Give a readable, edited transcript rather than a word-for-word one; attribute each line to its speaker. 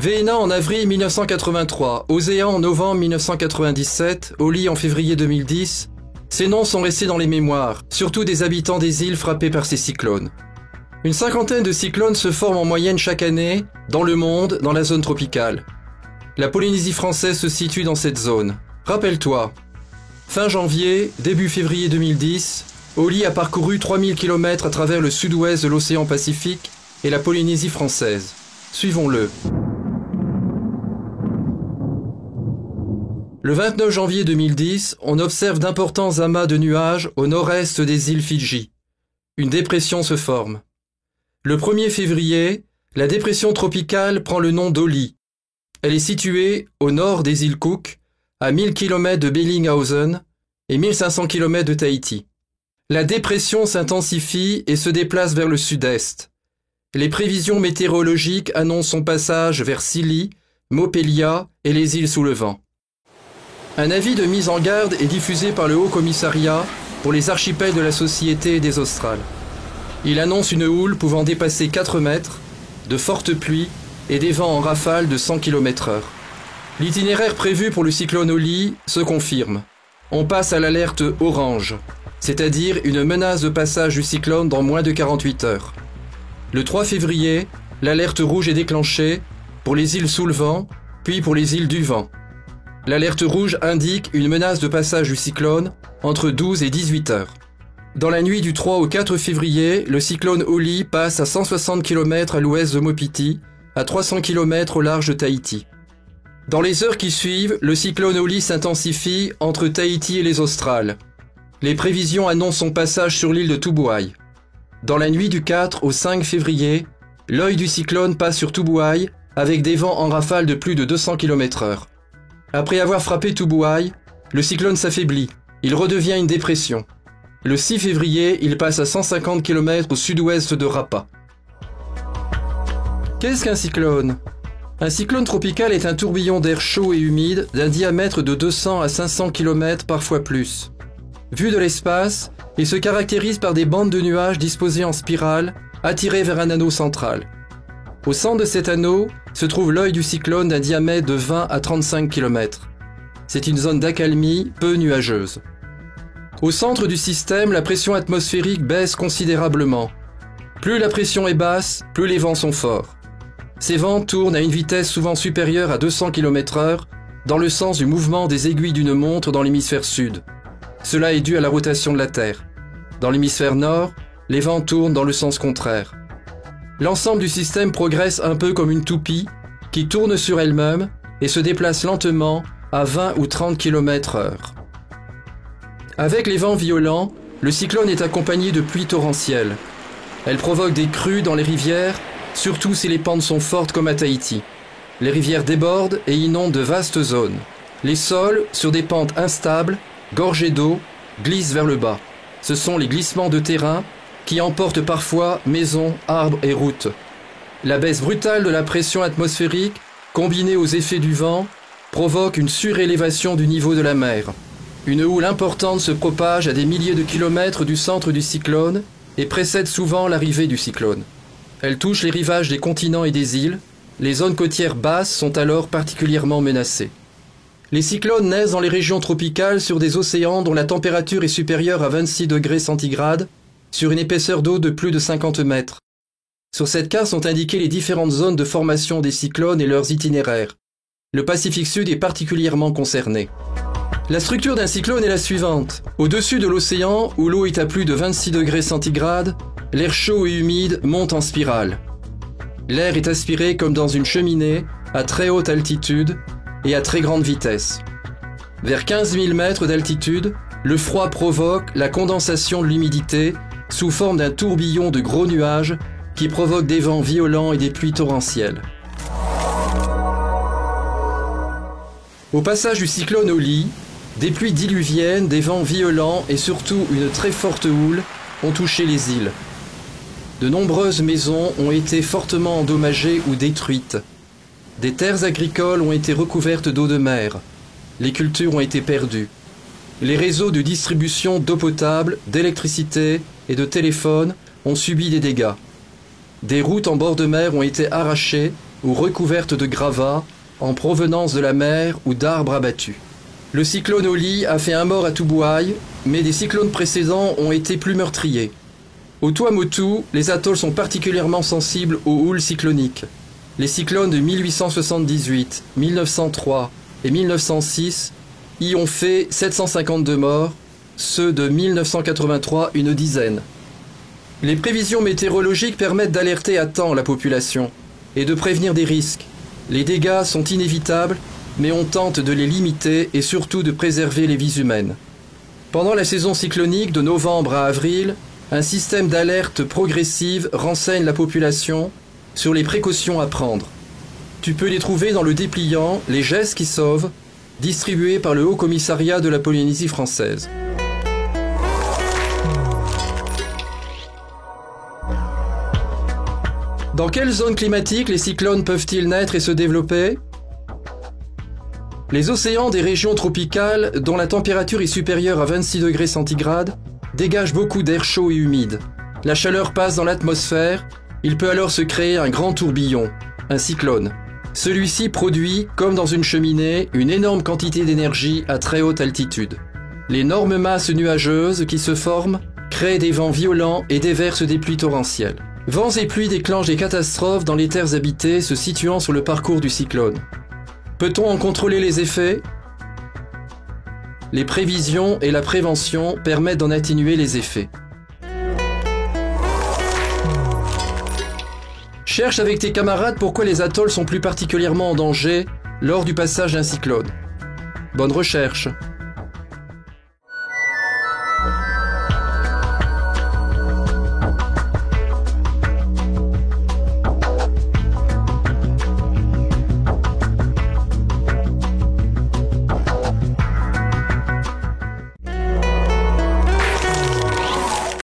Speaker 1: Véhéna en avril 1983, Océan en novembre 1997, Oli en février 2010, ces noms sont restés dans les mémoires, surtout des habitants des îles frappées par ces cyclones. Une cinquantaine de cyclones se forment en moyenne chaque année, dans le monde, dans la zone tropicale. La Polynésie française se situe dans cette zone. Rappelle-toi, fin janvier, début février 2010, Oli a parcouru 3000 km à travers le sud-ouest de l'océan Pacifique et la Polynésie française. Suivons-le. Le 29 janvier 2010, on observe d'importants amas de nuages au nord-est des îles Fidji. Une dépression se forme. Le 1er février, la dépression tropicale prend le nom d'Oli. Elle est située au nord des îles Cook, à 1000 km de Bellinghausen et 1500 km de Tahiti. La dépression s'intensifie et se déplace vers le sud-est. Les prévisions météorologiques annoncent son passage vers Scilly, Mopelia et les îles sous le vent. Un avis de mise en garde est diffusé par le Haut Commissariat pour les archipels de la Société des Australes. Il annonce une houle pouvant dépasser 4 mètres, de fortes pluies et des vents en rafale de 100 km/h. L'itinéraire prévu pour le cyclone Oli se confirme. On passe à l'alerte orange, c'est-à-dire une menace de passage du cyclone dans moins de 48 heures. Le 3 février, l'alerte rouge est déclenchée pour les îles sous le vent, puis pour les îles du vent. L'alerte rouge indique une menace de passage du cyclone entre 12 et 18 heures. Dans la nuit du 3 au 4 février, le cyclone Oli passe à 160 km à l'ouest de Mopiti, à 300 km au large de Tahiti. Dans les heures qui suivent, le cyclone Oli s'intensifie entre Tahiti et les Australes. Les prévisions annoncent son passage sur l'île de Tubuai. Dans la nuit du 4 au 5 février, l'œil du cyclone passe sur Tubuai avec des vents en rafale de plus de 200 km/h. Après avoir frappé Tubuai, le cyclone s'affaiblit. Il redevient une dépression. Le 6 février, il passe à 150 km au sud-ouest de Rapa. Qu'est-ce qu'un cyclone ? Un cyclone tropical est un tourbillon d'air chaud et humide d'un diamètre de 200 à 500 km, parfois plus. Vu de l'espace, il se caractérise par des bandes de nuages disposées en spirale, attirées vers un anneau central. Au centre de cet anneau se trouve l'œil du cyclone d'un diamètre de 20 à 35 km. C'est une zone d'accalmie peu nuageuse. Au centre du système, la pression atmosphérique baisse considérablement. Plus la pression est basse, plus les vents sont forts. Ces vents tournent à une vitesse souvent supérieure à 200 km/h dans le sens du mouvement des aiguilles d'une montre dans l'hémisphère sud. Cela est dû à la rotation de la Terre. Dans l'hémisphère nord, les vents tournent dans le sens contraire. L'ensemble du système progresse un peu comme une toupie qui tourne sur elle-même et se déplace lentement à 20 ou 30 km/h. Avec les vents violents, le cyclone est accompagné de pluies torrentielles. Elles provoquent des crues dans les rivières, surtout si les pentes sont fortes comme à Tahiti. Les rivières débordent et inondent de vastes zones. Les sols, sur des pentes instables, gorgés d'eau, glissent vers le bas. Ce sont les glissements de terrain qui emportent parfois maisons, arbres et routes. La baisse brutale de la pression atmosphérique, combinée aux effets du vent, provoque une surélévation du niveau de la mer. Une houle importante se propage à des milliers de kilomètres du centre du cyclone et précède souvent l'arrivée du cyclone. Elle touche les rivages des continents et des îles. Les zones côtières basses sont alors particulièrement menacées. Les cyclones naissent dans les régions tropicales sur des océans dont la température est supérieure à 26 degrés centigrades, sur une épaisseur d'eau de plus de 50 mètres. Sur cette carte sont indiquées les différentes zones de formation des cyclones et leurs itinéraires. Le Pacifique Sud est particulièrement concerné. La structure d'un cyclone est la suivante. Au-dessus de l'océan, où l'eau est à plus de 26 degrés centigrades, l'air chaud et humide monte en spirale. L'air est aspiré comme dans une cheminée, à très haute altitude et à très grande vitesse. Vers 15 000 mètres d'altitude, le froid provoque la condensation de l'humidité sous forme d'un tourbillon de gros nuages qui provoque des vents violents et des pluies torrentielles. Au passage du cyclone Oli, des pluies diluviennes, des vents violents et surtout une très forte houle ont touché les îles. De nombreuses maisons ont été fortement endommagées ou détruites. Des terres agricoles ont été recouvertes d'eau de mer. Les cultures ont été perdues. Les réseaux de distribution d'eau potable, d'électricité et de téléphone ont subi des dégâts. Des routes en bord de mer ont été arrachées ou recouvertes de gravats en provenance de la mer ou d'arbres abattus. Le cyclone Oli a fait un mort à Tubuai, mais des cyclones précédents ont été plus meurtriers. Au Tuamotu, les atolls sont particulièrement sensibles aux houles cycloniques. Les cyclones de 1878, 1903 et 1906 y ont fait 752 morts, ceux de 1983 une dizaine. Les prévisions météorologiques permettent d'alerter à temps la population et de prévenir des risques. Les dégâts sont inévitables, mais on tente de les limiter et surtout de préserver les vies humaines. Pendant la saison cyclonique de novembre à avril, un système d'alerte progressive renseigne la population sur les précautions à prendre. Tu peux les trouver dans le dépliant « Les gestes qui sauvent » distribué par le Haut Commissariat de la Polynésie française. Dans quelle zone climatique les cyclones peuvent-ils naître et se développer ? Les océans des régions tropicales, dont la température est supérieure à 26 degrés centigrades, dégagent beaucoup d'air chaud et humide. La chaleur passe dans l'atmosphère, il peut alors se créer un grand tourbillon, un cyclone. Celui-ci produit, comme dans une cheminée, une énorme quantité d'énergie à très haute altitude. L'énorme masse nuageuse qui se forme crée des vents violents et déverse des pluies torrentielles. Vents et pluies déclenchent des catastrophes dans les terres habitées se situant sur le parcours du cyclone. Peut-on en contrôler les effets ? Les prévisions et la prévention permettent d'en atténuer les effets. Cherche avec tes camarades pourquoi les atolls sont plus particulièrement en danger lors du passage d'un cyclone. Bonne recherche!